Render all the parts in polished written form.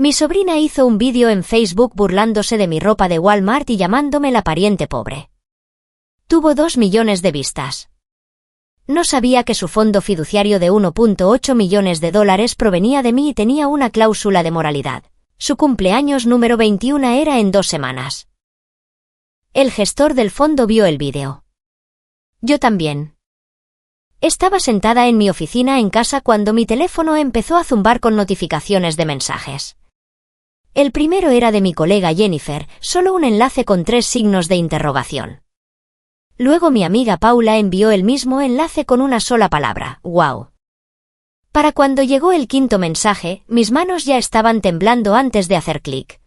Mi sobrina hizo un vídeo en Facebook burlándose de mi ropa de Walmart y llamándome la pariente pobre. Tuvo 2 millones de vistas. No sabía que su fondo fiduciario de $1.8 millones provenía de mí y tenía una cláusula de moralidad. Su cumpleaños número 21 era en 2 semanas. El gestor del fondo vio el vídeo. Yo también. Estaba sentada en mi oficina en casa cuando mi teléfono empezó a zumbar con notificaciones de mensajes. El primero era de mi colega Jennifer, solo un enlace con 3 signos de interrogación. Luego mi amiga Paula envió el mismo enlace con una sola palabra, wow. Para cuando llegó el 5.º mensaje, mis manos ya estaban temblando antes de hacer clic.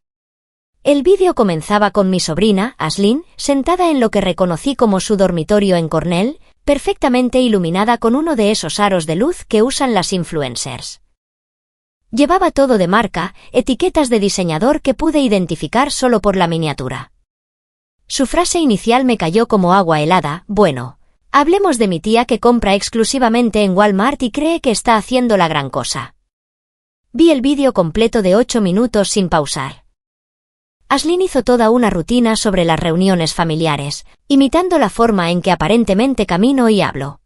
El vídeo comenzaba con mi sobrina, Aslyn, sentada en lo que reconocí como su dormitorio en Cornell, perfectamente iluminada con uno de esos aros de luz que usan las influencers. Llevaba todo de marca, etiquetas de diseñador que pude identificar solo por la miniatura. Su frase inicial me cayó como agua helada, bueno, hablemos de mi tía que compra exclusivamente en Walmart y cree que está haciendo la gran cosa. Vi el vídeo completo de 8 minutos sin pausar. Aslyn hizo toda una rutina sobre las reuniones familiares, imitando la forma en que aparentemente camino y hablo.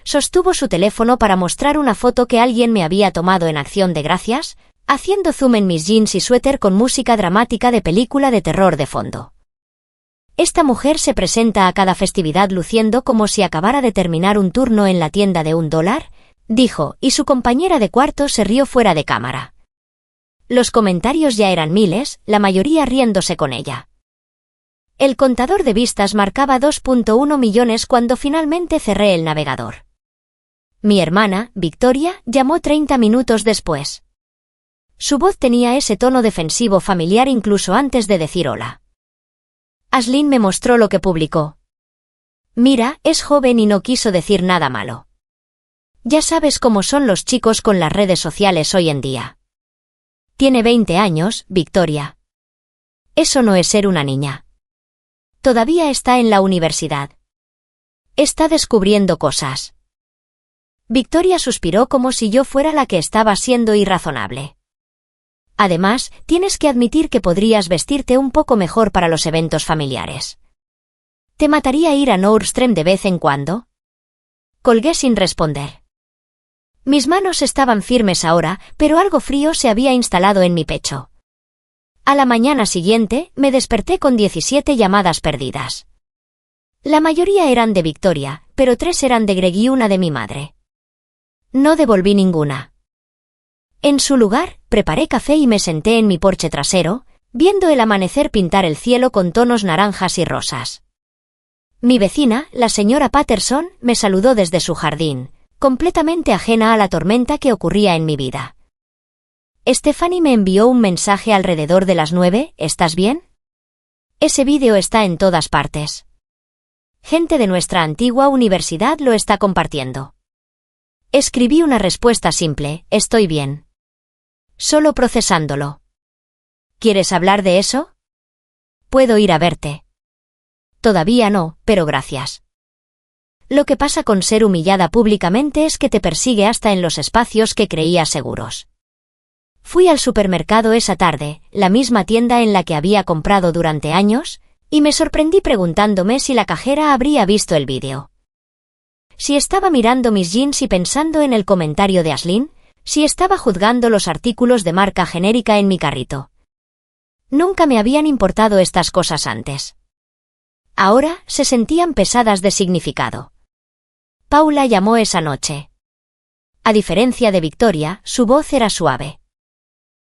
Sostuvo su teléfono para mostrar una foto que alguien me había tomado en Acción de Gracias, haciendo zoom en mis jeans y suéter con música dramática de película de terror de fondo. Esta mujer se presenta a cada festividad luciendo como si acabara de terminar un turno en la tienda de $1, dijo, y su compañera de cuarto se rió fuera de cámara. Los comentarios ya eran miles, la mayoría riéndose con ella. El contador de vistas marcaba 2.1 millones cuando finalmente cerré el navegador. Mi hermana, Victoria, llamó 30 minutos después. Su voz tenía ese tono defensivo familiar incluso antes de decir hola. Aslyn me mostró lo que publicó. Mira, es joven y no quiso decir nada malo. Ya sabes cómo son los chicos con las redes sociales hoy en día. Tiene 20 años, Victoria. Eso no es ser una niña. Todavía está en la universidad. Está descubriendo cosas. Victoria suspiró como si yo fuera la que estaba siendo irrazonable. Además, tienes que admitir que podrías vestirte un poco mejor para los eventos familiares. ¿Te mataría ir a Nordstrom de vez en cuando? Colgué sin responder. Mis manos estaban firmes ahora, pero algo frío se había instalado en mi pecho. A la mañana siguiente, me desperté con 17 llamadas perdidas. La mayoría eran de Victoria, pero 3 eran de Greg y una de mi madre. No devolví ninguna. En su lugar, preparé café y me senté en mi porche trasero, viendo el amanecer pintar el cielo con tonos naranjas y rosas. Mi vecina, la señora Patterson, me saludó desde su jardín, completamente ajena a la tormenta que ocurría en mi vida. Stephanie me envió un mensaje alrededor de las 9, ¿estás bien? Ese vídeo está en todas partes. Gente de nuestra antigua universidad lo está compartiendo. Escribí una respuesta simple, estoy bien. Solo procesándolo. ¿Quieres hablar de eso? Puedo ir a verte. Todavía no, pero gracias. Lo que pasa con ser humillada públicamente es que te persigue hasta en los espacios que creías seguros. Fui al supermercado esa tarde, la misma tienda en la que había comprado durante años, y me sorprendí preguntándome si la cajera habría visto el vídeo. Si estaba mirando mis jeans y pensando en el comentario de Aslyn, si estaba juzgando los artículos de marca genérica en mi carrito. Nunca me habían importado estas cosas antes. Ahora se sentían pesadas de significado. Paula llamó esa noche. A diferencia de Victoria, su voz era suave.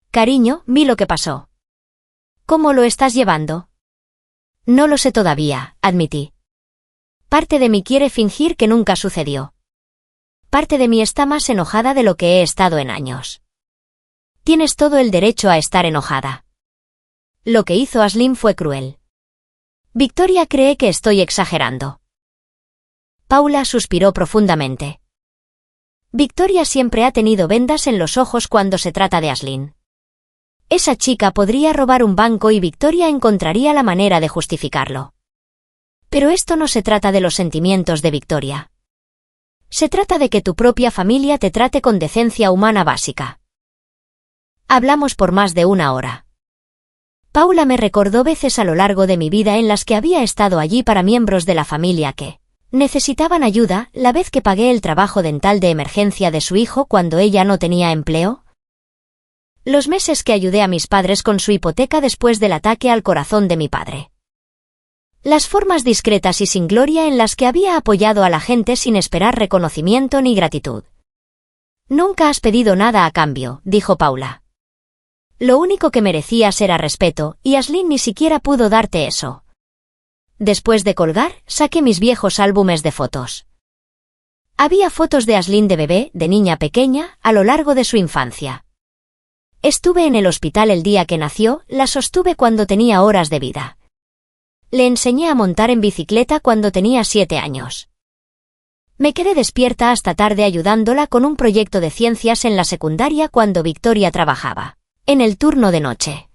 Cariño, vi lo que pasó. ¿Cómo lo estás llevando? No lo sé todavía, admití. Parte de mí quiere fingir que nunca sucedió. Parte de mí está más enojada de lo que he estado en años. Tienes todo el derecho a estar enojada. Lo que hizo Aslyn fue cruel. Victoria cree que estoy exagerando. Paula suspiró profundamente. Victoria siempre ha tenido vendas en los ojos cuando se trata de Aslyn. Esa chica podría robar un banco y Victoria encontraría la manera de justificarlo. Pero esto no se trata de los sentimientos de Victoria. Se trata de que tu propia familia te trate con decencia humana básica. Hablamos por más de 1 hora. Paula me recordó veces a lo largo de mi vida en las que había estado allí para miembros de la familia que necesitaban ayuda, la vez que pagué el trabajo dental de emergencia de su hijo cuando ella no tenía empleo. Los meses que ayudé a mis padres con su hipoteca después del ataque al corazón de mi padre. Las formas discretas y sin gloria en las que había apoyado a la gente sin esperar reconocimiento ni gratitud. Nunca has pedido nada a cambio, dijo Paula. Lo único que merecías era respeto, y Aislinn ni siquiera pudo darte eso. Después de colgar, saqué mis viejos álbumes de fotos. Había fotos de Aislinn de bebé, de niña pequeña, a lo largo de su infancia. Estuve en el hospital el día que nació, la sostuve cuando tenía horas de vida. Le enseñé a montar en bicicleta cuando tenía 7 años. Me quedé despierta hasta tarde ayudándola con un proyecto de ciencias en la secundaria cuando Victoria trabajaba en el turno de noche.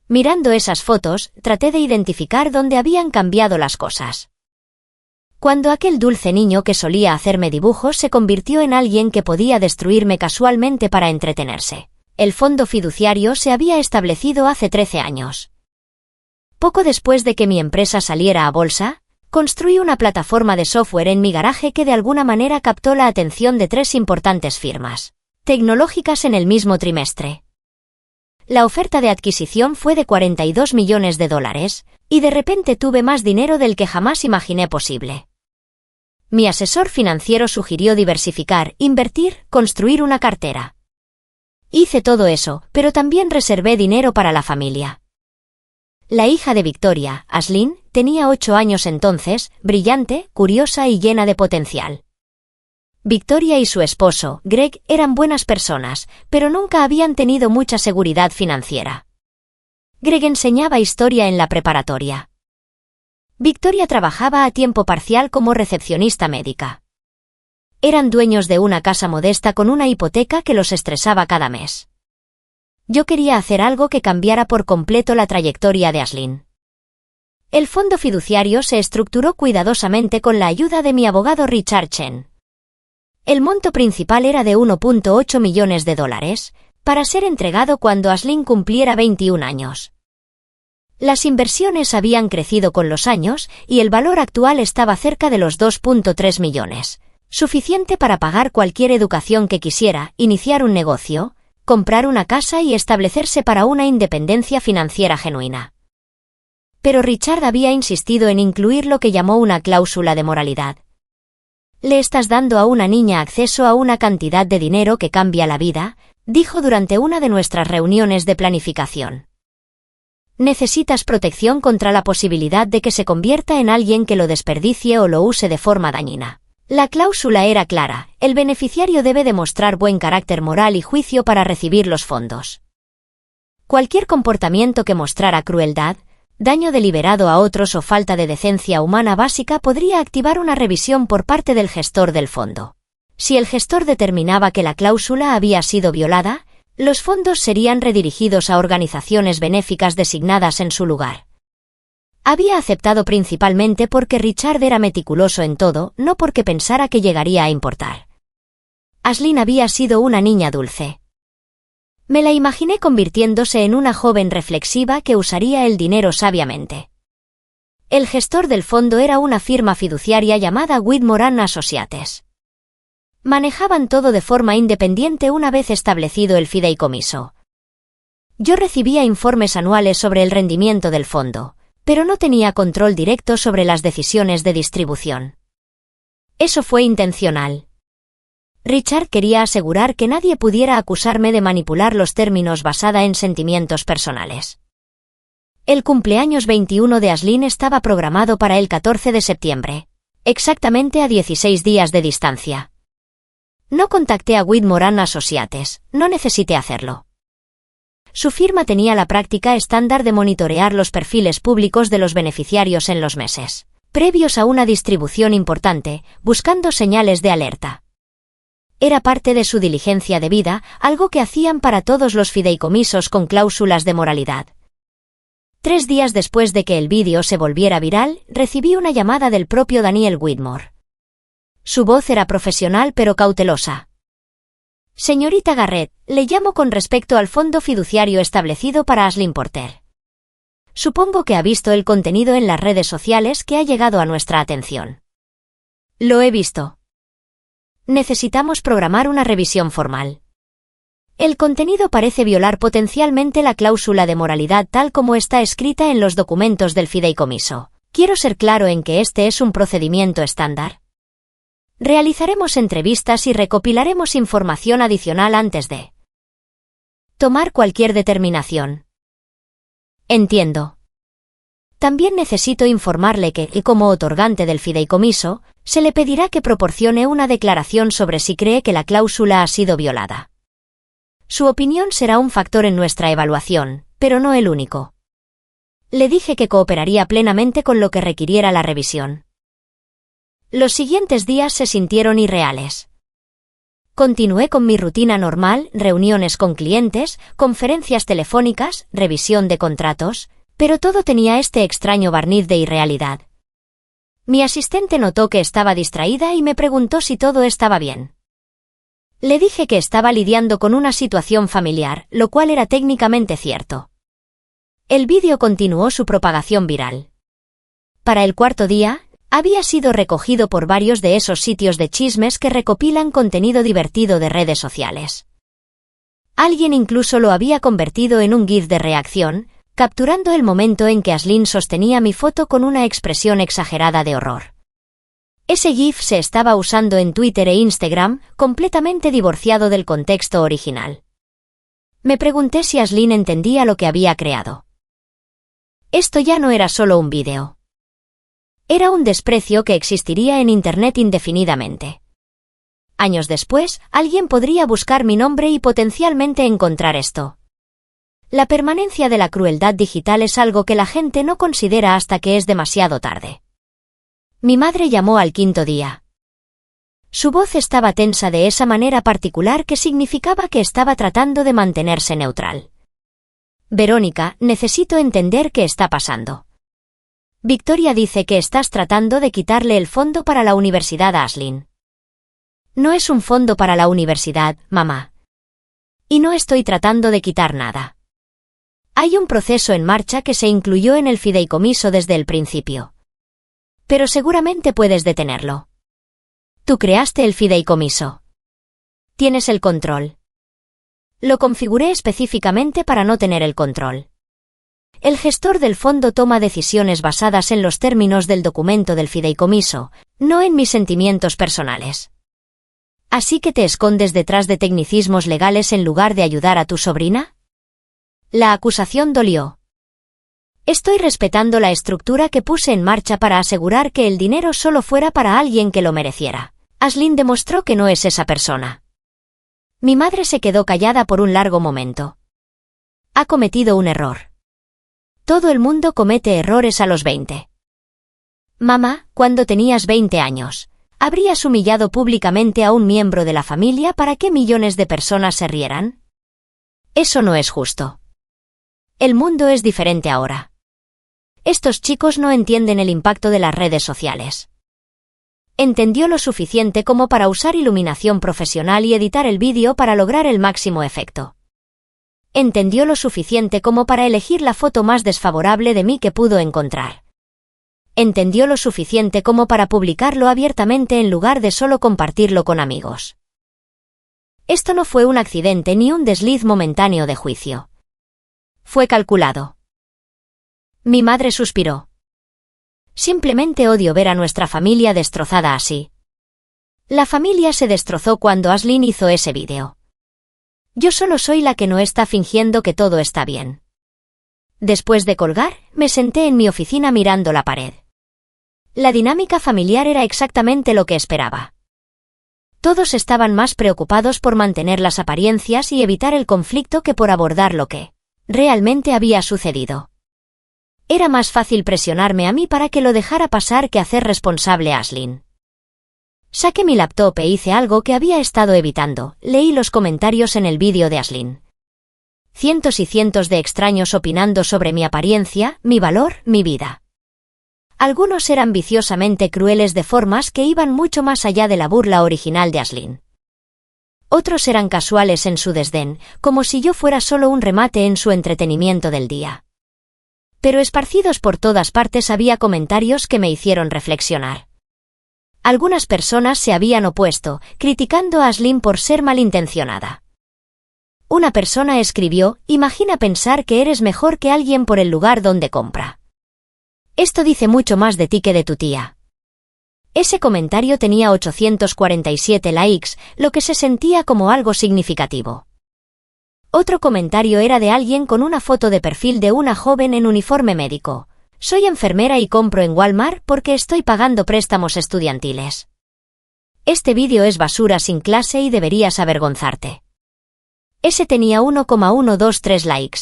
Mirando esas fotos, traté de identificar dónde habían cambiado las cosas. Cuando aquel dulce niño que solía hacerme dibujos se convirtió en alguien que podía destruirme casualmente para entretenerse. El fondo fiduciario se había establecido hace 13 años. Poco después de que mi empresa saliera a bolsa, construí una plataforma de software en mi garaje que de alguna manera captó la atención de 3 importantes firmas tecnológicas en el mismo trimestre. La oferta de adquisición fue de $42 millones, y de repente tuve más dinero del que jamás imaginé posible. Mi asesor financiero sugirió diversificar, invertir, construir una cartera. Hice todo eso, pero también reservé dinero para la familia. La hija de Victoria, Aislinn, tenía 8 años entonces, brillante, curiosa y llena de potencial. Victoria y su esposo, Greg, eran buenas personas, pero nunca habían tenido mucha seguridad financiera. Greg enseñaba historia en la preparatoria. Victoria trabajaba a tiempo parcial como recepcionista médica. Eran dueños de una casa modesta con una hipoteca que los estresaba cada mes. Yo quería hacer algo que cambiara por completo la trayectoria de Aislinn. El fondo fiduciario se estructuró cuidadosamente con la ayuda de mi abogado Richard Chen. El monto principal era de $1.8 millones, para ser entregado cuando Aislinn cumpliera 21 años. Las inversiones habían crecido con los años y el valor actual estaba cerca de los 2.3 millones, suficiente para pagar cualquier educación que quisiera, iniciar un negocio, comprar una casa y establecerse para una independencia financiera genuina. Pero Richard había insistido en incluir lo que llamó una cláusula de moralidad. «Le estás dando a una niña acceso a una cantidad de dinero que cambia la vida», dijo durante una de nuestras reuniones de planificación. «Necesitas protección contra la posibilidad de que se convierta en alguien que lo desperdicie o lo use de forma dañina». La cláusula era clara: el beneficiario debe demostrar buen carácter moral y juicio para recibir los fondos. Cualquier comportamiento que mostrara crueldad, daño deliberado a otros o falta de decencia humana básica podría activar una revisión por parte del gestor del fondo. Si el gestor determinaba que la cláusula había sido violada, los fondos serían redirigidos a organizaciones benéficas designadas en su lugar. Había aceptado principalmente porque Richard era meticuloso en todo, no porque pensara que llegaría a importar. Aislinn había sido una niña dulce. Me la imaginé convirtiéndose en una joven reflexiva que usaría el dinero sabiamente. El gestor del fondo era una firma fiduciaria llamada Whitmore & Associates. Manejaban todo de forma independiente una vez establecido el fideicomiso. Yo recibía informes anuales sobre el rendimiento del fondo, pero no tenía control directo sobre las decisiones de distribución. Eso fue intencional. Richard quería asegurar que nadie pudiera acusarme de manipular los términos basada en sentimientos personales. El cumpleaños 21 de Aislinn estaba programado para el 14 de septiembre, exactamente a 16 días de distancia. No contacté a Whitmore & Associates, no necesité hacerlo. Su firma tenía la práctica estándar de monitorear los perfiles públicos de los beneficiarios en los meses previos a una distribución importante, buscando señales de alerta. Era parte de su diligencia debida, algo que hacían para todos los fideicomisos con cláusulas de moralidad. 3 días después de que el vídeo se volviera viral, recibí una llamada del propio Daniel Whitmore. Su voz era profesional pero cautelosa. Señorita Garrett, le llamo con respecto al fondo fiduciario establecido para Aisling Porter. Supongo que ha visto el contenido en las redes sociales que ha llegado a nuestra atención. Lo he visto. Necesitamos programar una revisión formal. El contenido parece violar potencialmente la cláusula de moralidad tal como está escrita en los documentos del fideicomiso. Quiero ser claro en que este es un procedimiento estándar. Realizaremos entrevistas y recopilaremos información adicional antes de tomar cualquier determinación. Entiendo. También necesito informarle que, como otorgante del fideicomiso, se le pedirá que proporcione una declaración sobre si cree que la cláusula ha sido violada. Su opinión será un factor en nuestra evaluación, pero no el único. Le dije que cooperaría plenamente con lo que requiriera la revisión. Los siguientes días se sintieron irreales. Continué con mi rutina normal, reuniones con clientes, conferencias telefónicas, revisión de contratos, pero todo tenía este extraño barniz de irrealidad. Mi asistente notó que estaba distraída y me preguntó si todo estaba bien. Le dije que estaba lidiando con una situación familiar, lo cual era técnicamente cierto. El vídeo continuó su propagación viral. Para el cuarto día, había sido recogido por varios de esos sitios de chismes que recopilan contenido divertido de redes sociales. Alguien incluso lo había convertido en un GIF de reacción, capturando el momento en que Aisling sostenía mi foto con una expresión exagerada de horror. Ese GIF se estaba usando en Twitter e Instagram, completamente divorciado del contexto original. Me pregunté si Aisling entendía lo que había creado. Esto ya no era solo un vídeo. Era un desprecio que existiría en Internet indefinidamente. Años después, alguien podría buscar mi nombre y potencialmente encontrar esto. La permanencia de la crueldad digital es algo que la gente no considera hasta que es demasiado tarde. Mi madre llamó al quinto día. Su voz estaba tensa de esa manera particular que significaba que estaba tratando de mantenerse neutral. Verónica, necesito entender qué está pasando. Victoria dice que estás tratando de quitarle el fondo para la universidad a Aisling. No es un fondo para la universidad, mamá. Y no estoy tratando de quitar nada. Hay un proceso en marcha que se incluyó en el fideicomiso desde el principio. Pero seguramente puedes detenerlo. Tú creaste el fideicomiso. Tienes el control. Lo configuré específicamente para no tener el control. El gestor del fondo toma decisiones basadas en los términos del documento del fideicomiso, no en mis sentimientos personales. ¿Así que te escondes detrás de tecnicismos legales en lugar de ayudar a tu sobrina? La acusación dolió. Estoy respetando la estructura que puse en marcha para asegurar que el dinero solo fuera para alguien que lo mereciera. Aisling demostró que no es esa persona. Mi madre se quedó callada por un largo momento. Ha cometido un error. Todo el mundo comete errores a los 20. Mamá, cuando tenías 20 años, ¿habrías humillado públicamente a un miembro de la familia para que millones de personas se rieran? Eso no es justo. El mundo es diferente ahora. Estos chicos no entienden el impacto de las redes sociales. Entendió lo suficiente como para usar iluminación profesional y editar el vídeo para lograr el máximo efecto. Entendió lo suficiente como para elegir la foto más desfavorable de mí que pudo encontrar. Entendió lo suficiente como para publicarlo abiertamente en lugar de solo compartirlo con amigos. Esto no fue un accidente ni un desliz momentáneo de juicio. Fue calculado. Mi madre suspiró. Simplemente odio ver a nuestra familia destrozada así. La familia se destrozó cuando Aisling hizo ese vídeo. Yo solo soy la que no está fingiendo que todo está bien. Después de colgar, me senté en mi oficina mirando la pared. La dinámica familiar era exactamente lo que esperaba. Todos estaban más preocupados por mantener las apariencias y evitar el conflicto que por abordar lo que realmente había sucedido. Era más fácil presionarme a mí para que lo dejara pasar que hacer responsable a Aisling. Saqué mi laptop e hice algo que había estado evitando, leí los comentarios en el vídeo de Aisling. Cientos y cientos de extraños opinando sobre mi apariencia, mi valor, mi vida. Algunos eran viciosamente crueles de formas que iban mucho más allá de la burla original de Aisling. Otros eran casuales en su desdén, como si yo fuera solo un remate en su entretenimiento del día. Pero esparcidos por todas partes había comentarios que me hicieron reflexionar. Algunas personas se habían opuesto, criticando a Aislinn por ser malintencionada. Una persona escribió: imagina pensar que eres mejor que alguien por el lugar donde compra. Esto dice mucho más de ti que de tu tía. Ese comentario tenía 847 likes, lo que se sentía como algo significativo. Otro comentario era de alguien con una foto de perfil de una joven en uniforme médico. Soy enfermera y compro en Walmart porque estoy pagando préstamos estudiantiles. Este vídeo es basura sin clase y deberías avergonzarte. Ese tenía 1,123 likes.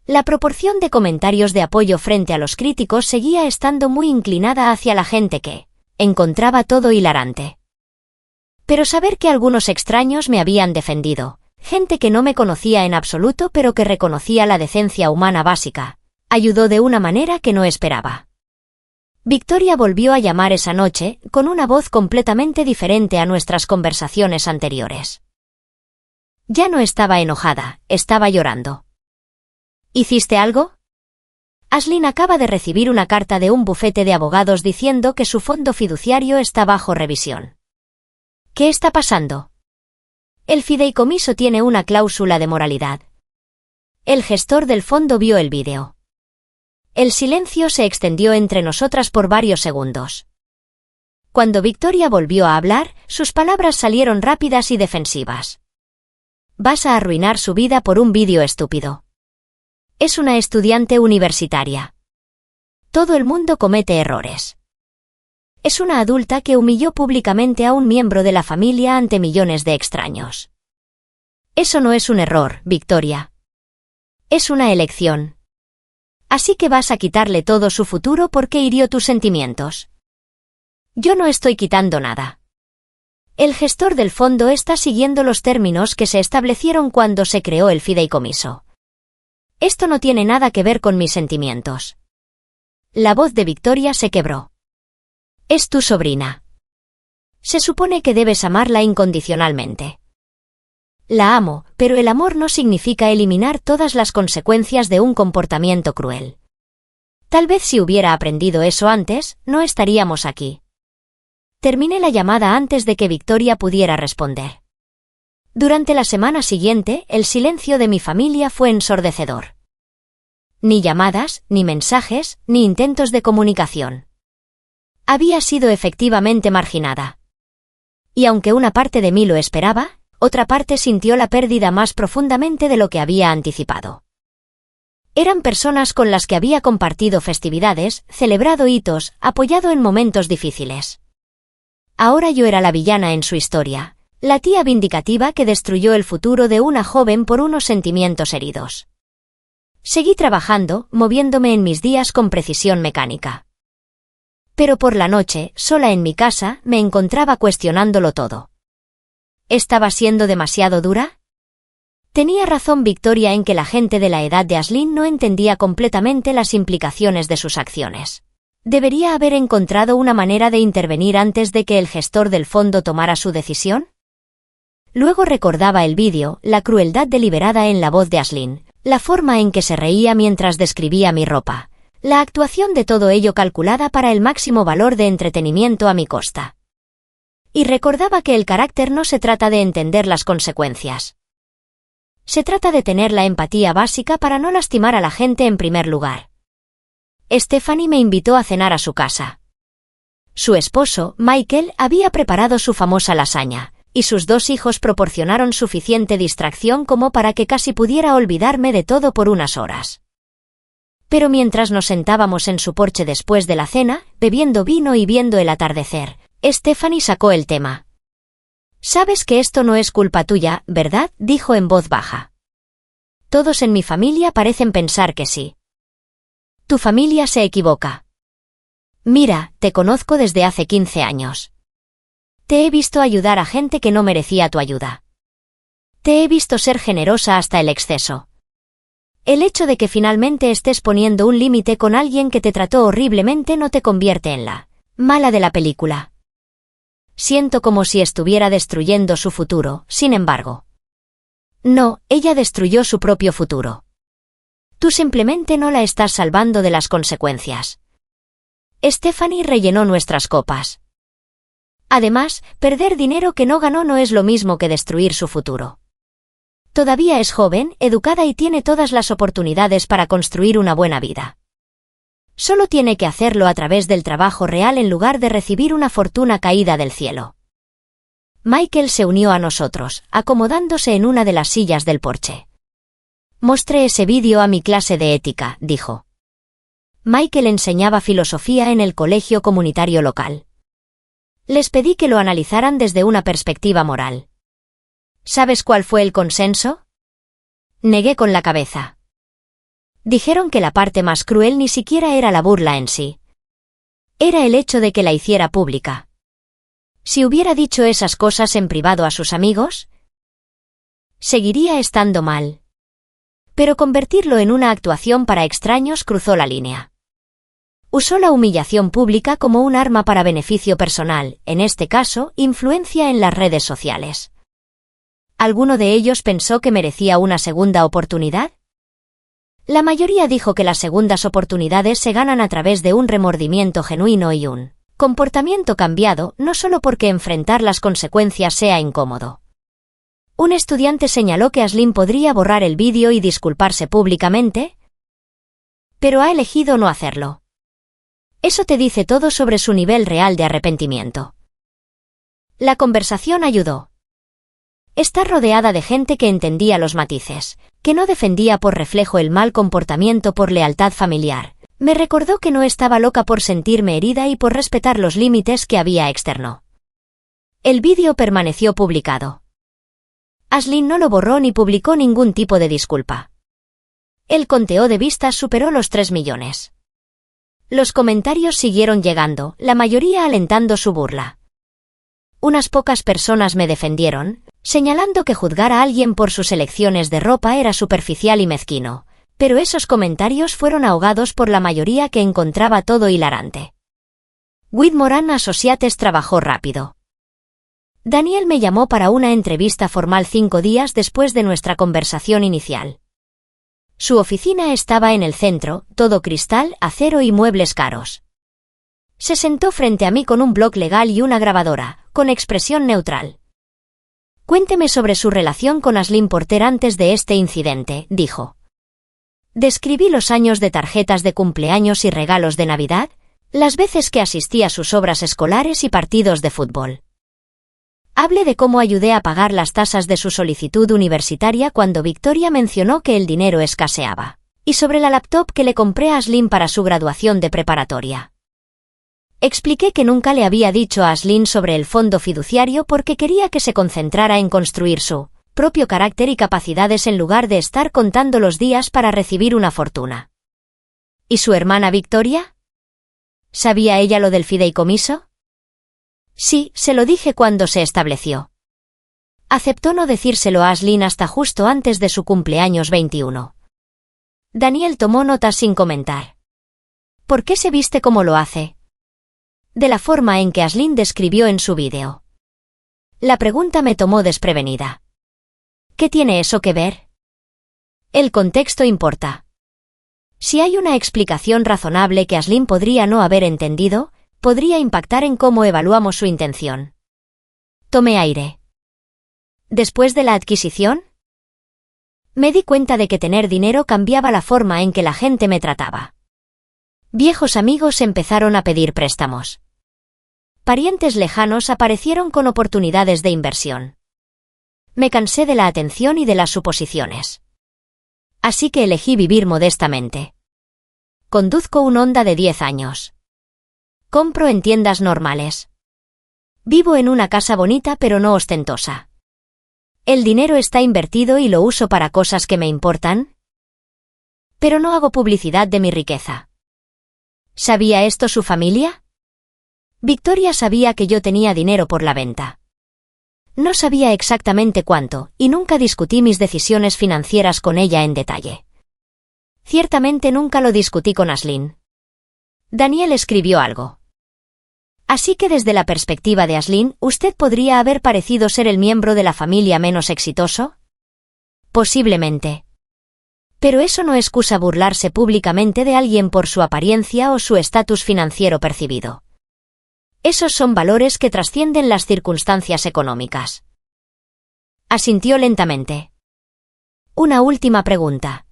La proporción de comentarios de apoyo frente a los críticos seguía estando muy inclinada hacia la gente que encontraba todo hilarante. Pero saber que algunos extraños me habían defendido, gente que no me conocía en absoluto pero que reconocía la decencia humana básica, ayudó de una manera que no esperaba. Victoria volvió a llamar esa noche, con una voz completamente diferente a nuestras conversaciones anteriores. Ya no estaba enojada, estaba llorando. ¿Hiciste algo? Aislinn acaba de recibir una carta de un bufete de abogados diciendo que su fondo fiduciario está bajo revisión. ¿Qué está pasando? El fideicomiso tiene una cláusula de moralidad. El gestor del fondo vio el vídeo. El silencio se extendió entre nosotras por varios segundos. Cuando Victoria volvió a hablar, sus palabras salieron rápidas y defensivas. Vas a arruinar su vida por un vídeo estúpido. Es una estudiante universitaria. Todo el mundo comete errores. Es una adulta que humilló públicamente a un miembro de la familia ante millones de extraños. Eso no es un error, Victoria. Es una elección. Así que vas a quitarle todo su futuro porque hirió tus sentimientos. Yo no estoy quitando nada. El gestor del fondo está siguiendo los términos que se establecieron cuando se creó el fideicomiso. Esto no tiene nada que ver con mis sentimientos. La voz de Victoria se quebró. Es tu sobrina. Se supone que debes amarla incondicionalmente. La amo, pero el amor no significa eliminar todas las consecuencias de un comportamiento cruel. Tal vez si hubiera aprendido eso antes, no estaríamos aquí. Terminé la llamada antes de que Victoria pudiera responder. Durante la semana siguiente, el silencio de mi familia fue ensordecedor. Ni llamadas, ni mensajes, ni intentos de comunicación. Había sido efectivamente marginada. Y aunque una parte de mí lo esperaba, otra parte sintió la pérdida más profundamente de lo que había anticipado. Eran personas con las que había compartido festividades, celebrado hitos, apoyado en momentos difíciles. Ahora yo era la villana en su historia. La tía vindicativa que destruyó el futuro de una joven por unos sentimientos heridos. Seguí trabajando, moviéndome en mis días con precisión mecánica. Pero por la noche, sola en mi casa, me encontraba cuestionándolo todo. ¿Estaba siendo demasiado dura? Tenía razón Victoria en que la gente de la edad de Aislinn no entendía completamente las implicaciones de sus acciones. ¿Debería haber encontrado una manera de intervenir antes de que el gestor del fondo tomara su decisión? Luego recordaba el vídeo, la crueldad deliberada en la voz de Aislinn, la forma en que se reía mientras describía mi ropa, la actuación de todo ello calculada para el máximo valor de entretenimiento a mi costa. Y recordaba que el carácter no se trata de entender las consecuencias. Se trata de tener la empatía básica para no lastimar a la gente en primer lugar. Stephanie me invitó a cenar a su casa. Su esposo, Michael, había preparado su famosa lasaña, y sus dos hijos proporcionaron suficiente distracción como para que casi pudiera olvidarme de todo por unas horas. Pero mientras nos sentábamos en su porche después de la cena, bebiendo vino y viendo el atardecer, Stephanie sacó el tema. «Sabes que esto no es culpa tuya, ¿verdad?», dijo en voz baja. «Todos en mi familia parecen pensar que sí. Tu familia se equivoca. Mira, te conozco desde hace 15 años. Te he visto ayudar a gente que no merecía tu ayuda. Te he visto ser generosa hasta el exceso. El hecho de que finalmente estés poniendo un límite con alguien que te trató horriblemente no te convierte en la mala de la película. Siento como si estuviera destruyendo su futuro, sin embargo. No, ella destruyó su propio futuro. Tú simplemente no la estás salvando de las consecuencias. Stephanie rellenó nuestras copas. Además, perder dinero que no ganó no es lo mismo que destruir su futuro. Todavía es joven, educada y tiene todas las oportunidades para construir una buena vida. Solo tiene que hacerlo a través del trabajo real en lugar de recibir una fortuna caída del cielo. Michael se unió a nosotros, acomodándose en una de las sillas del porche. Mostré ese vídeo a mi clase de ética, dijo. Michael enseñaba filosofía en el colegio comunitario local. Les pedí que lo analizaran desde una perspectiva moral. ¿Sabes cuál fue el consenso? Negué con la cabeza. Dijeron que la parte más cruel ni siquiera era la burla en sí. Era el hecho de que la hiciera pública. Si hubiera dicho esas cosas en privado a sus amigos, seguiría estando mal. Pero convertirlo en una actuación para extraños cruzó la línea. Usó la humillación pública como un arma para beneficio personal, en este caso, influencia en las redes sociales. ¿Alguno de ellos pensó que merecía una segunda oportunidad? La mayoría dijo que las segundas oportunidades se ganan a través de un remordimiento genuino y un comportamiento cambiado, no solo porque enfrentar las consecuencias sea incómodo. Un estudiante señaló que Aislinn podría borrar el vídeo y disculparse públicamente, pero ha elegido no hacerlo. Eso te dice todo sobre su nivel real de arrepentimiento. La conversación ayudó. Está rodeada de gente que entendía los matices, que no defendía por reflejo el mal comportamiento por lealtad familiar. Me recordó que no estaba loca por sentirme herida y por respetar los límites que había externo. El vídeo permaneció publicado. Aislinn no lo borró ni publicó ningún tipo de disculpa. El conteo de vistas superó los 3 millones. Los comentarios siguieron llegando, la mayoría alentando su burla. Unas pocas personas me defendieron, señalando que juzgar a alguien por sus elecciones de ropa era superficial y mezquino, pero esos comentarios fueron ahogados por la mayoría que encontraba todo hilarante. Whitmoran Associates trabajó rápido. Daniel me llamó para una entrevista formal 5 días después de nuestra conversación inicial. Su oficina estaba en el centro, todo cristal, acero y muebles caros. Se sentó frente a mí con un bloc legal y una grabadora, con expresión neutral. Cuénteme sobre su relación con Aislinn Porter antes de este incidente, dijo. Describí los años de tarjetas de cumpleaños y regalos de Navidad, las veces que asistí a sus obras escolares y partidos de fútbol. Hablé de cómo ayudé a pagar las tasas de su solicitud universitaria cuando Victoria mencionó que el dinero escaseaba, y sobre la laptop que le compré a Aislinn para su graduación de preparatoria. Expliqué que nunca le había dicho a Aislinn sobre el fondo fiduciario porque quería que se concentrara en construir su propio carácter y capacidades en lugar de estar contando los días para recibir una fortuna. ¿Y su hermana Victoria? ¿Sabía ella lo del fideicomiso? Sí, se lo dije cuando se estableció. Aceptó no decírselo a Aislinn hasta justo antes de su cumpleaños 21. Daniel tomó notas sin comentar. ¿Por qué se viste como lo hace? De la forma en que Aislinn describió en su vídeo. La pregunta me tomó desprevenida. ¿Qué tiene eso que ver? El contexto importa. Si hay una explicación razonable que Aislinn podría no haber entendido, podría impactar en cómo evaluamos su intención. Tomé aire. ¿Después de la adquisición? Me di cuenta de que tener dinero cambiaba la forma en que la gente me trataba. Viejos amigos empezaron a pedir préstamos. Parientes lejanos aparecieron con oportunidades de inversión. Me cansé de la atención y de las suposiciones. Así que elegí vivir modestamente. Conduzco un Honda de 10 años. Compro en tiendas normales. Vivo en una casa bonita pero no ostentosa. El dinero está invertido y lo uso para cosas que me importan. Pero no hago publicidad de mi riqueza. ¿Sabía esto su familia? Victoria sabía que yo tenía dinero por la venta. No sabía exactamente cuánto, y nunca discutí mis decisiones financieras con ella en detalle. Ciertamente nunca lo discutí con Aislinn. Daniel escribió algo. Así que desde la perspectiva de Aislinn, ¿usted podría haber parecido ser el miembro de la familia menos exitoso? Posiblemente. Pero eso no excusa burlarse públicamente de alguien por su apariencia o su estatus financiero percibido. Esos son valores que trascienden las circunstancias económicas. Asintió lentamente. Una última pregunta.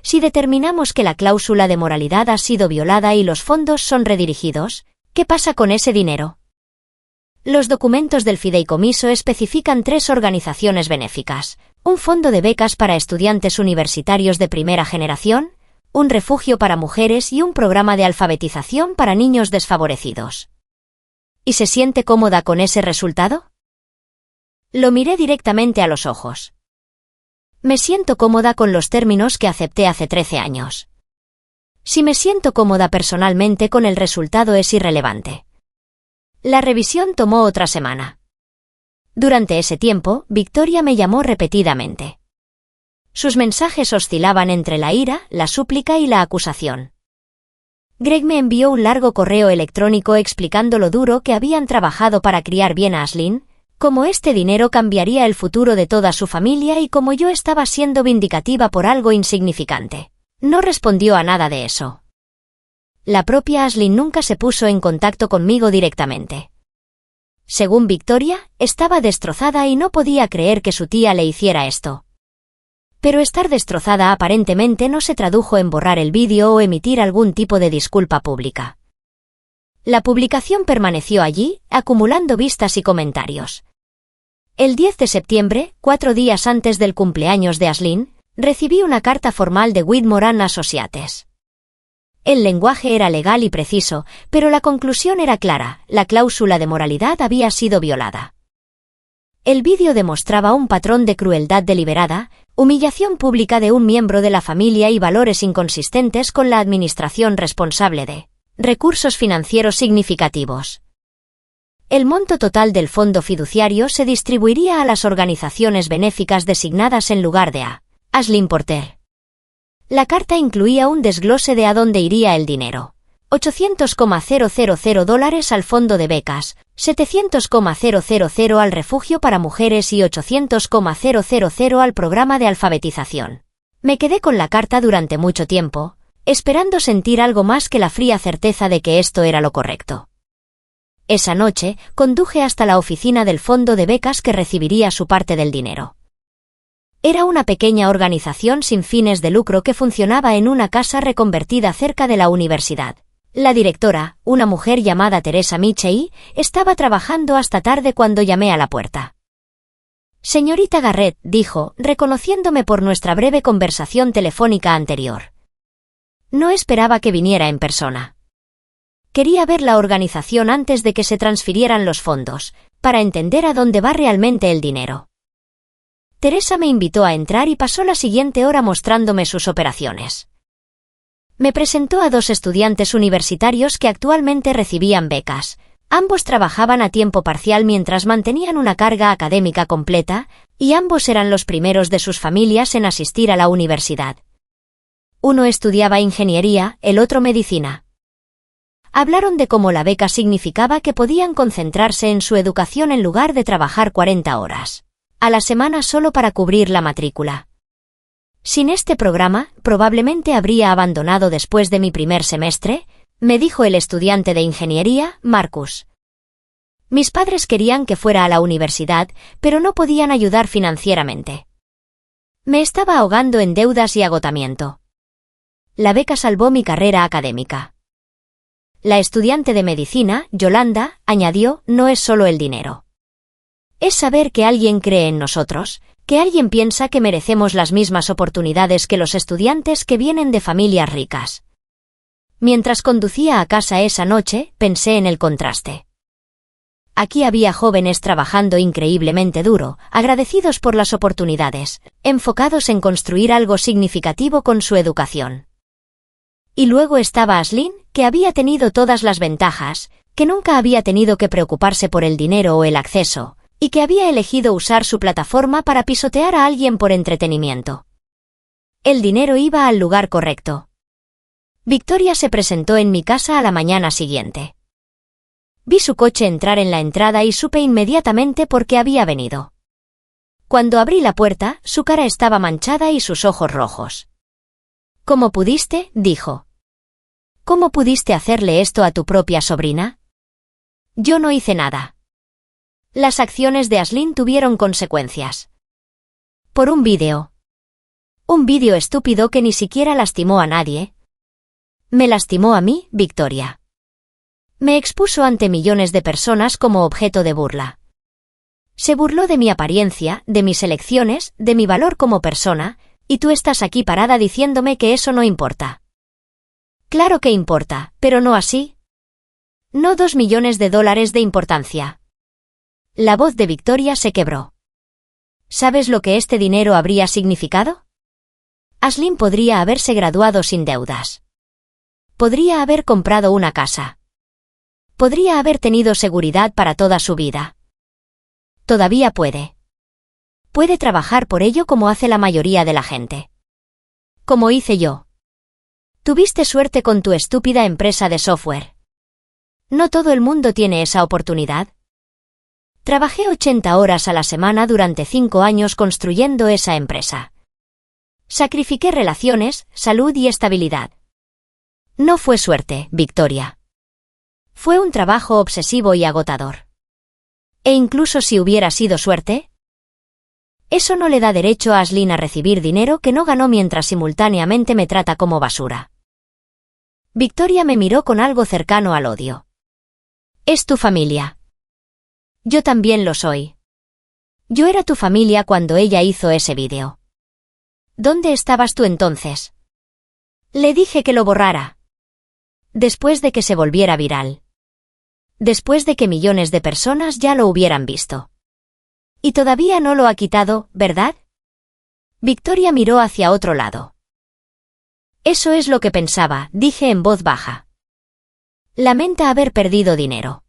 Si determinamos que la cláusula de moralidad ha sido violada y los fondos son redirigidos, ¿qué pasa con ese dinero? Los documentos del fideicomiso especifican 3 organizaciones benéficas: un fondo de becas para estudiantes universitarios de primera generación, un refugio para mujeres y un programa de alfabetización para niños desfavorecidos. ¿Y se siente cómoda con ese resultado? Lo miré directamente a los ojos. Me siento cómoda con los términos que acepté hace 13 años. Si me siento cómoda personalmente con el resultado es irrelevante. La revisión tomó otra semana. Durante ese tiempo, Victoria me llamó repetidamente. Sus mensajes oscilaban entre la ira, la súplica y la acusación. Greg me envió un largo correo electrónico explicando lo duro que habían trabajado para criar bien a Aislinn, cómo este dinero cambiaría el futuro de toda su familia y cómo yo estaba siendo vindicativa por algo insignificante. No respondió a nada de eso. La propia Aislinn nunca se puso en contacto conmigo directamente. Según Victoria, estaba destrozada y no podía creer que su tía le hiciera esto. Pero estar destrozada aparentemente no se tradujo en borrar el vídeo o emitir algún tipo de disculpa pública. La publicación permaneció allí, acumulando vistas y comentarios. El 10 de septiembre, 4 días antes del cumpleaños de Aislinn, recibí una carta formal de Whitmore & Associates. El lenguaje era legal y preciso, pero la conclusión era clara: la cláusula de moralidad había sido violada. El vídeo demostraba un patrón de crueldad deliberada, humillación pública de un miembro de la familia y valores inconsistentes con la administración responsable de recursos financieros significativos. El monto total del fondo fiduciario se distribuiría a las organizaciones benéficas designadas en lugar de a Aislinn Porter. La carta incluía un desglose de a dónde iría el dinero: $800,000 al fondo de becas, $700,000 al refugio para mujeres y $800,000 al programa de alfabetización. Me quedé con la carta durante mucho tiempo, esperando sentir algo más que la fría certeza de que esto era lo correcto. Esa noche, conduje hasta la oficina del fondo de becas que recibiría su parte del dinero. Era una pequeña organización sin fines de lucro que funcionaba en una casa reconvertida cerca de la universidad. La directora, una mujer llamada Teresa Michei, estaba trabajando hasta tarde cuando llamé a la puerta. «Señorita Garrett», dijo, reconociéndome por nuestra breve conversación telefónica anterior. No esperaba que viniera en persona. Quería ver la organización antes de que se transfirieran los fondos, para entender a dónde va realmente el dinero. Teresa me invitó a entrar y pasó la siguiente hora mostrándome sus operaciones. Me presentó a 2 estudiantes universitarios que actualmente recibían becas. Ambos trabajaban a tiempo parcial mientras mantenían una carga académica completa, y ambos eran los primeros de sus familias en asistir a la universidad. Uno estudiaba ingeniería, el otro medicina. Hablaron de cómo la beca significaba que podían concentrarse en su educación en lugar de trabajar 40 horas a la semana solo para cubrir la matrícula. Sin este programa, probablemente habría abandonado después de mi primer semestre, me dijo el estudiante de ingeniería, Marcus. Mis padres querían que fuera a la universidad, pero no podían ayudar financieramente. Me estaba ahogando en deudas y agotamiento. La beca salvó mi carrera académica. La estudiante de medicina, Yolanda, añadió, no es solo el dinero. Es saber que alguien cree en nosotros, que alguien piensa que merecemos las mismas oportunidades que los estudiantes que vienen de familias ricas. Mientras conducía a casa esa noche, pensé en el contraste. Aquí había jóvenes trabajando increíblemente duro, agradecidos por las oportunidades, enfocados en construir algo significativo con su educación. Y luego estaba Aislinn, que había tenido todas las ventajas, que nunca había tenido que preocuparse por el dinero o el acceso, y que había elegido usar su plataforma para pisotear a alguien por entretenimiento. El dinero iba al lugar correcto. Victoria se presentó en mi casa a la mañana siguiente. Vi su coche entrar en la entrada y supe inmediatamente por qué había venido. Cuando abrí la puerta, su cara estaba manchada y sus ojos rojos. «¿Cómo pudiste?», dijo. «¿Cómo pudiste hacerle esto a tu propia sobrina?». «Yo no hice nada». Las acciones de Aislinn tuvieron consecuencias. Por un vídeo. Un vídeo estúpido que ni siquiera lastimó a nadie. Me lastimó a mí, Victoria. Me expuso ante millones de personas como objeto de burla. Se burló de mi apariencia, de mis elecciones, de mi valor como persona, y tú estás aquí parada diciéndome que eso no importa. Claro que importa, pero no así. No $2 millones de importancia. La voz de Victoria se quebró. ¿Sabes lo que este dinero habría significado? Aislinn podría haberse graduado sin deudas. Podría haber comprado una casa. Podría haber tenido seguridad para toda su vida. Todavía puede. Puede trabajar por ello como hace la mayoría de la gente. Como hice yo. Tuviste suerte con tu estúpida empresa de software. No todo el mundo tiene esa oportunidad. Trabajé 80 horas a la semana durante 5 años construyendo esa empresa. Sacrifiqué relaciones, salud y estabilidad. No fue suerte, Victoria. Fue un trabajo obsesivo y agotador. E incluso si hubiera sido suerte, eso no le da derecho a Aislinn a recibir dinero que no ganó mientras simultáneamente me trata como basura. Victoria me miró con algo cercano al odio. Es tu familia. Yo también lo soy. Yo era tu familia cuando ella hizo ese vídeo. ¿Dónde estabas tú entonces? Le dije que lo borrara. Después de que se volviera viral. Después de que millones de personas ya lo hubieran visto. Y todavía no lo ha quitado, ¿verdad? Victoria miró hacia otro lado. Eso es lo que pensaba, dije en voz baja. Lamenta haber perdido dinero.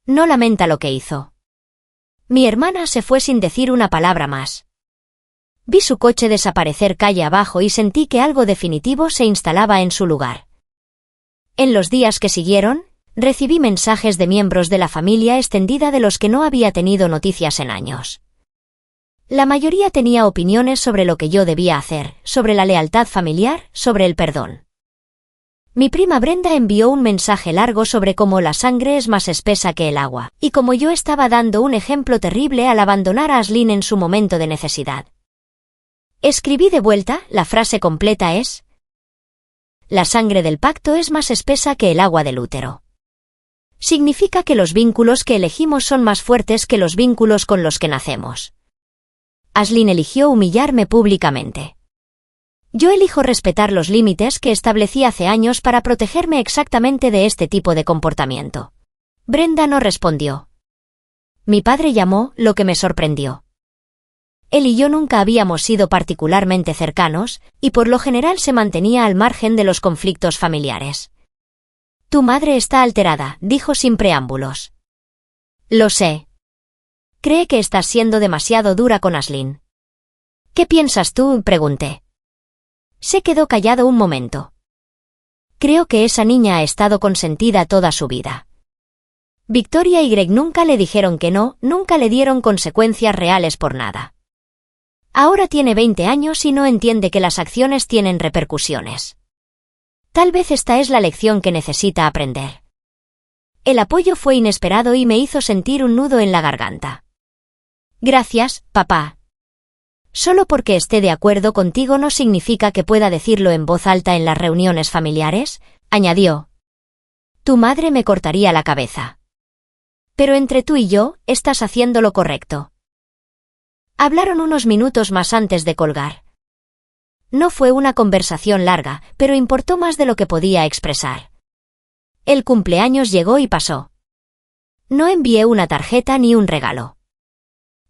No lamenta lo que hizo. Mi hermana se fue sin decir una palabra más. Vi su coche desaparecer calle abajo y sentí que algo definitivo se instalaba en su lugar. En los días que siguieron, recibí mensajes de miembros de la familia extendida de los que no había tenido noticias en años. La mayoría tenía opiniones sobre lo que yo debía hacer, sobre la lealtad familiar, sobre el perdón. Mi prima Brenda envió un mensaje largo sobre cómo la sangre es más espesa que el agua, y cómo yo estaba dando un ejemplo terrible al abandonar a Aislinn en su momento de necesidad. Escribí de vuelta, la frase completa es: la sangre del pacto es más espesa que el agua del útero. Significa que los vínculos que elegimos son más fuertes que los vínculos con los que nacemos. Aislinn eligió humillarme públicamente. Yo elijo respetar los límites que establecí hace años para protegerme exactamente de este tipo de comportamiento. Brenda no respondió. Mi padre llamó, lo que me sorprendió. Él y yo nunca habíamos sido particularmente cercanos, y por lo general se mantenía al margen de los conflictos familiares. Tu madre está alterada, dijo sin preámbulos. Lo sé. Cree que estás siendo demasiado dura con Aislinn. ¿Qué piensas tú?, pregunté. Se quedó callado un momento. Creo que esa niña ha estado consentida toda su vida. Victoria y Greg nunca le dijeron que no, nunca le dieron consecuencias reales por nada. Ahora tiene 20 años y no entiende que las acciones tienen repercusiones. Tal vez esta es la lección que necesita aprender. El apoyo fue inesperado y me hizo sentir un nudo en la garganta. Gracias, papá. Solo porque esté de acuerdo contigo no significa que pueda decirlo en voz alta en las reuniones familiares, añadió. Tu madre me cortaría la cabeza. Pero entre tú y yo, estás haciendo lo correcto. Hablaron unos minutos más antes de colgar. No fue una conversación larga, pero importó más de lo que podía expresar. El cumpleaños llegó y pasó. No envié una tarjeta ni un regalo.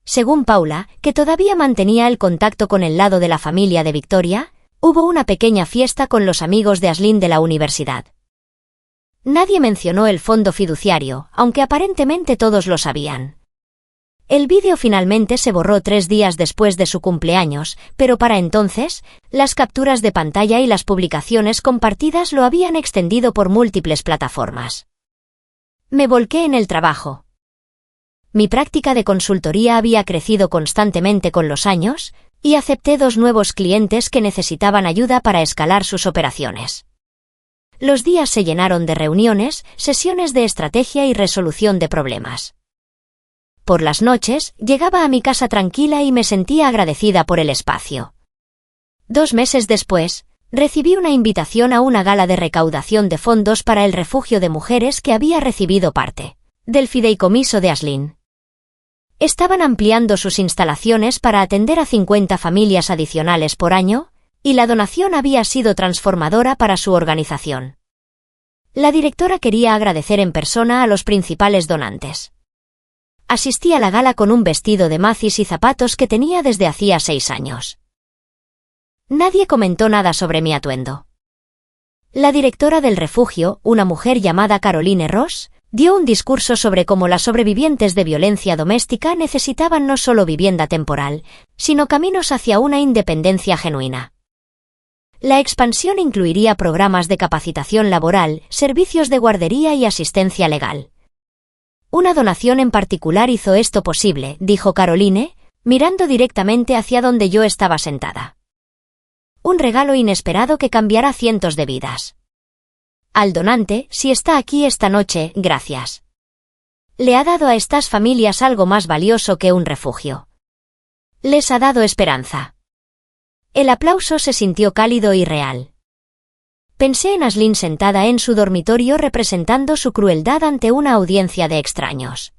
Según Paula, que todavía mantenía el contacto con el lado de la familia de Victoria, hubo una pequeña fiesta con los amigos de Aislinn de la universidad. Nadie mencionó el fondo fiduciario, aunque aparentemente todos lo sabían. El vídeo finalmente se borró 3 días después de su cumpleaños, pero para entonces, las capturas de pantalla y las publicaciones compartidas lo habían extendido por múltiples plataformas. Me volqué en el trabajo. Mi práctica de consultoría había crecido constantemente con los años, y acepté 2 nuevos clientes que necesitaban ayuda para escalar sus operaciones. Los días se llenaron de reuniones, sesiones de estrategia y resolución de problemas. Por las noches, llegaba a mi casa tranquila y me sentía agradecida por el espacio. 2 meses después, recibí una invitación a una gala de recaudación de fondos para el refugio de mujeres que había recibido parte del fideicomiso de Aislinn. Estaban ampliando sus instalaciones para atender a 50 familias adicionales por año, y la donación había sido transformadora para su organización. La directora quería agradecer en persona a los principales donantes. Asistí a la gala con un vestido de Macy's y zapatos que tenía desde hacía 6 años. Nadie comentó nada sobre mi atuendo. La directora del refugio, una mujer llamada Caroline Ross, dio un discurso sobre cómo las sobrevivientes de violencia doméstica necesitaban no solo vivienda temporal, sino caminos hacia una independencia genuina. La expansión incluiría programas de capacitación laboral, servicios de guardería y asistencia legal. Una donación en particular hizo esto posible, dijo Caroline, mirando directamente hacia donde yo estaba sentada. Un regalo inesperado que cambiará cientos de vidas. Al donante, si está aquí esta noche, gracias. Le ha dado a estas familias algo más valioso que un refugio. Les ha dado esperanza. El aplauso se sintió cálido y real. Pensé en Aislinn sentada en su dormitorio representando su crueldad ante una audiencia de extraños.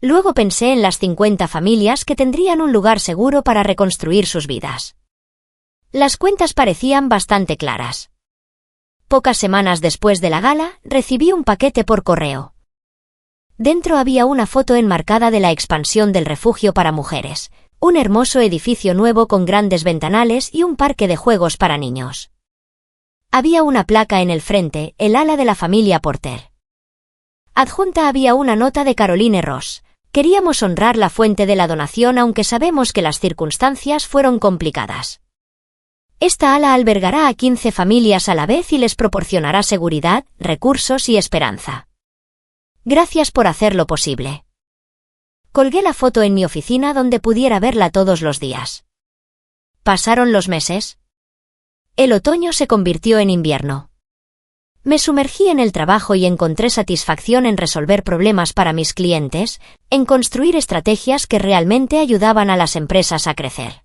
Luego pensé en las 50 familias que tendrían un lugar seguro para reconstruir sus vidas. Las cuentas parecían bastante claras. Pocas semanas después de la gala, recibí un paquete por correo. Dentro había una foto enmarcada de la expansión del refugio para mujeres, un hermoso edificio nuevo con grandes ventanales y un parque de juegos para niños. Había una placa en el frente, el ala de la familia Porter. Adjunta había una nota de Caroline Ross. Queríamos honrar la fuente de la donación aunque sabemos que las circunstancias fueron complicadas. Esta ala albergará a 15 familias a la vez y les proporcionará seguridad, recursos y esperanza. Gracias por hacerlo posible. Colgué la foto en mi oficina donde pudiera verla todos los días. Pasaron los meses. El otoño se convirtió en invierno. Me sumergí en el trabajo y encontré satisfacción en resolver problemas para mis clientes, en construir estrategias que realmente ayudaban a las empresas a crecer.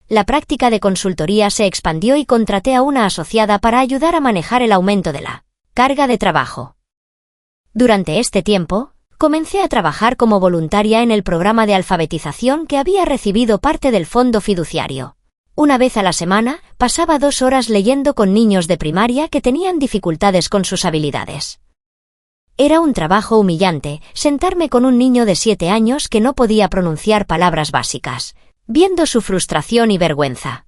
La práctica de consultoría se expandió y contraté a una asociada para ayudar a manejar el aumento de la carga de trabajo. Durante este tiempo, comencé a trabajar como voluntaria en el programa de alfabetización que había recibido parte del fondo fiduciario. Una vez a la semana, pasaba 2 horas leyendo con niños de primaria que tenían dificultades con sus habilidades. Era un trabajo humillante, sentarme con un niño de 7 años que no podía pronunciar palabras básicas, viendo su frustración y vergüenza.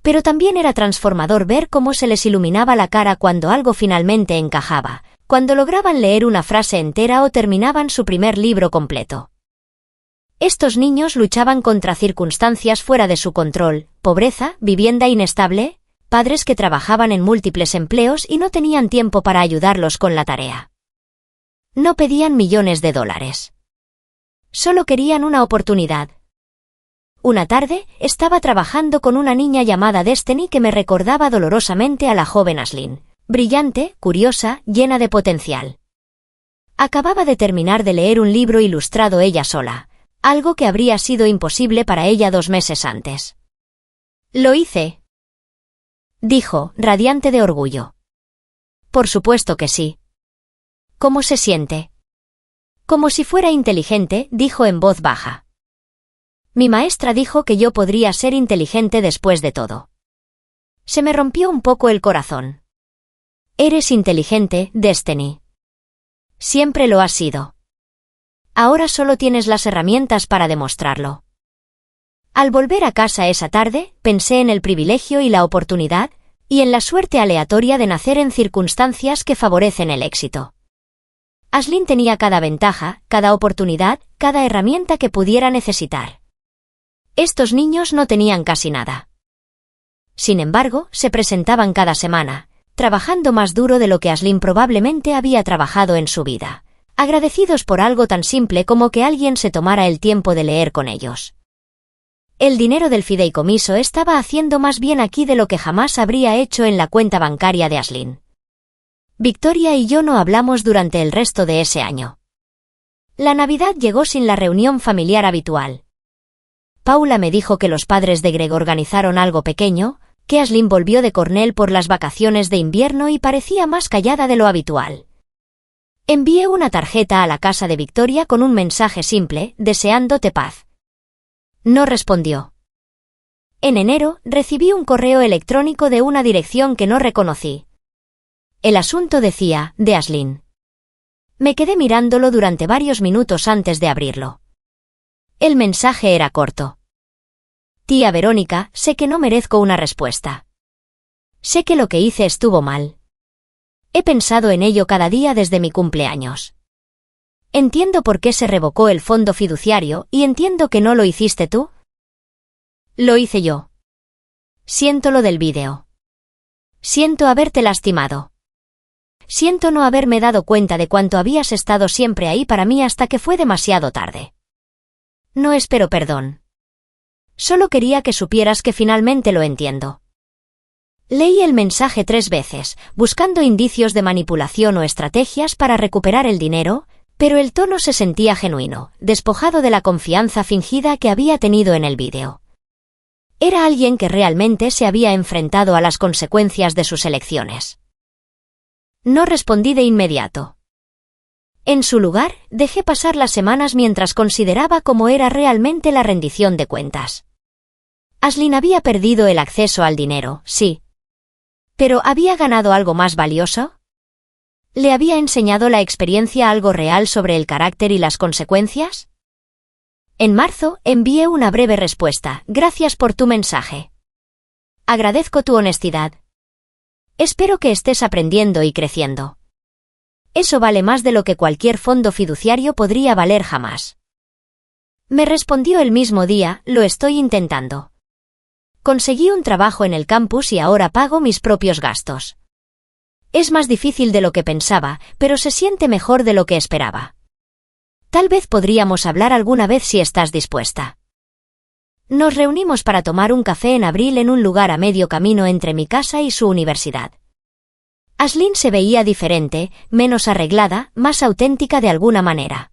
Pero también era transformador ver cómo se les iluminaba la cara cuando algo finalmente encajaba, cuando lograban leer una frase entera o terminaban su primer libro completo. Estos niños luchaban contra circunstancias fuera de su control, pobreza, vivienda inestable, padres que trabajaban en múltiples empleos y no tenían tiempo para ayudarlos con la tarea. No pedían millones de dólares. Solo querían una oportunidad. Una tarde, estaba trabajando con una niña llamada Destiny que me recordaba dolorosamente a la joven Aislinn, brillante, curiosa, llena de potencial. Acababa de terminar de leer un libro ilustrado ella sola, algo que habría sido imposible para ella 2 meses antes. «Lo hice», dijo, radiante de orgullo. «Por supuesto que sí». «¿Cómo se siente?» «Como si fuera inteligente», dijo en voz baja. Mi maestra dijo que yo podría ser inteligente después de todo. Se me rompió un poco el corazón. Eres inteligente, Destiny. Siempre lo has sido. Ahora solo tienes las herramientas para demostrarlo. Al volver a casa esa tarde, pensé en el privilegio y la oportunidad, y en la suerte aleatoria de nacer en circunstancias que favorecen el éxito. Aislinn tenía cada ventaja, cada oportunidad, cada herramienta que pudiera necesitar. Estos niños no tenían casi nada. Sin embargo, se presentaban cada semana, trabajando más duro de lo que Aisling probablemente había trabajado en su vida, agradecidos por algo tan simple como que alguien se tomara el tiempo de leer con ellos. El dinero del fideicomiso estaba haciendo más bien aquí de lo que jamás habría hecho en la cuenta bancaria de Aisling. Victoria y yo no hablamos durante el resto de ese año. La Navidad llegó sin la reunión familiar habitual. Paula me dijo que los padres de Greg organizaron algo pequeño, que Aisling volvió de Cornell por las vacaciones de invierno y parecía más callada de lo habitual. Envié una tarjeta a la casa de Victoria con un mensaje simple, deseándote paz. No respondió. En enero, recibí un correo electrónico de una dirección que no reconocí. El asunto decía, de Aisling. Me quedé mirándolo durante varios minutos antes de abrirlo. El mensaje era corto. Tía Verónica, sé que no merezco una respuesta. Sé que lo que hice estuvo mal. He pensado en ello cada día desde mi cumpleaños. Entiendo por qué se revocó el fondo fiduciario y entiendo que no lo hiciste tú. Lo hice yo. Siento lo del vídeo. Siento haberte lastimado. Siento no haberme dado cuenta de cuánto habías estado siempre ahí para mí hasta que fue demasiado tarde. No espero perdón. Solo quería que supieras que finalmente lo entiendo. Leí el mensaje 3 veces, buscando indicios de manipulación o estrategias para recuperar el dinero, pero el tono se sentía genuino, despojado de la confianza fingida que había tenido en el vídeo. Era alguien que realmente se había enfrentado a las consecuencias de sus elecciones. No respondí de inmediato. En su lugar, dejé pasar las semanas mientras consideraba cómo era realmente la rendición de cuentas. Aisling había perdido el acceso al dinero, sí. ¿Pero había ganado algo más valioso? ¿Le había enseñado la experiencia algo real sobre el carácter y las consecuencias? En marzo, envié una breve respuesta, gracias por tu mensaje. Agradezco tu honestidad. Espero que estés aprendiendo y creciendo. Eso vale más de lo que cualquier fondo fiduciario podría valer jamás. Me respondió el mismo día, lo estoy intentando. Conseguí un trabajo en el campus y ahora pago mis propios gastos. Es más difícil de lo que pensaba, pero se siente mejor de lo que esperaba. Tal vez podríamos hablar alguna vez si estás dispuesta. Nos reunimos para tomar un café en abril en un lugar a medio camino entre mi casa y su universidad. Aisling se veía diferente, menos arreglada, más auténtica de alguna manera.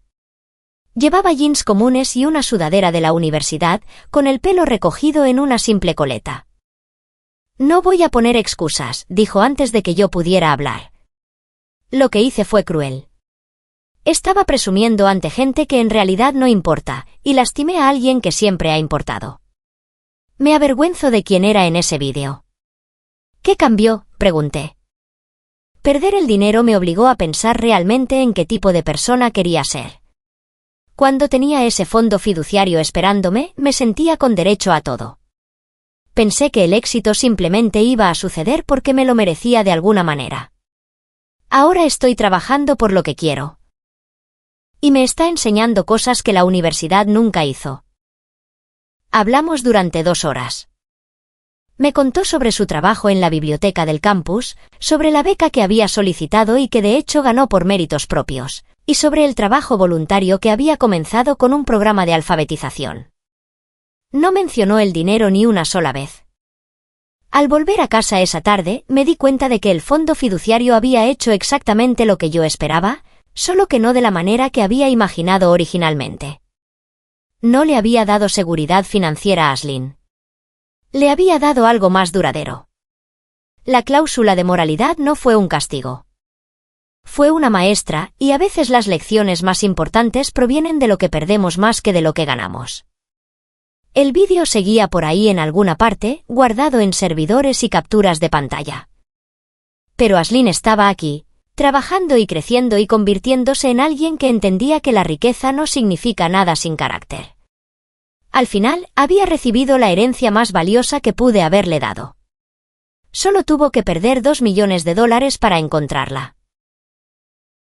Llevaba jeans comunes y una sudadera de la universidad, con el pelo recogido en una simple coleta. No voy a poner excusas, dijo antes de que yo pudiera hablar. Lo que hice fue cruel. Estaba presumiendo ante gente que en realidad no importa, y lastimé a alguien que siempre ha importado. Me avergüenzo de quién era en ese vídeo. ¿Qué cambió?, pregunté. Perder el dinero me obligó a pensar realmente en qué tipo de persona quería ser. Cuando tenía ese fondo fiduciario esperándome, me sentía con derecho a todo. Pensé que el éxito simplemente iba a suceder porque me lo merecía de alguna manera. Ahora estoy trabajando por lo que quiero. Y me está enseñando cosas que la universidad nunca hizo. Hablamos durante 2 horas. Me contó sobre su trabajo en la biblioteca del campus, sobre la beca que había solicitado y que de hecho ganó por méritos propios, y sobre el trabajo voluntario que había comenzado con un programa de alfabetización. No mencionó el dinero ni una sola vez. Al volver a casa esa tarde, me di cuenta de que el fondo fiduciario había hecho exactamente lo que yo esperaba, solo que no de la manera que había imaginado originalmente. No le había dado seguridad financiera a Aisling. Le había dado algo más duradero. La cláusula de moralidad no fue un castigo. Fue una maestra, y a veces las lecciones más importantes provienen de lo que perdemos más que de lo que ganamos. El vídeo seguía por ahí en alguna parte, guardado en servidores y capturas de pantalla. Pero Aisling estaba aquí, trabajando y creciendo y convirtiéndose en alguien que entendía que la riqueza no significa nada sin carácter. Al final, había recibido la herencia más valiosa que pude haberle dado. Solo tuvo que perder $2 millones para encontrarla.